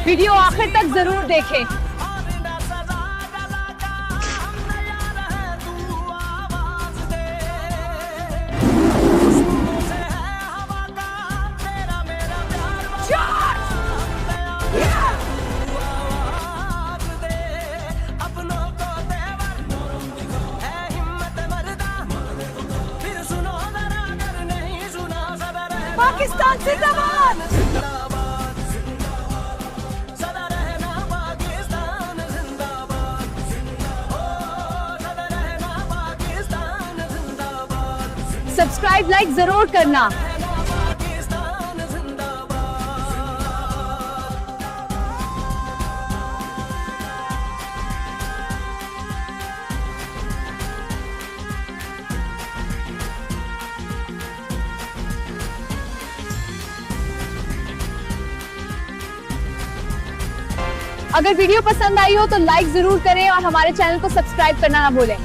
Video आखिर तक जरूर देखें। पाकिस्तान जिंदाबाद। सब्सक्राइब लाइक जरूर करना। अगर वीडियो पसंद आई हो तो लाइक जरूर करें और हमारे चैनल को सब्सक्राइब करना ना भूलें।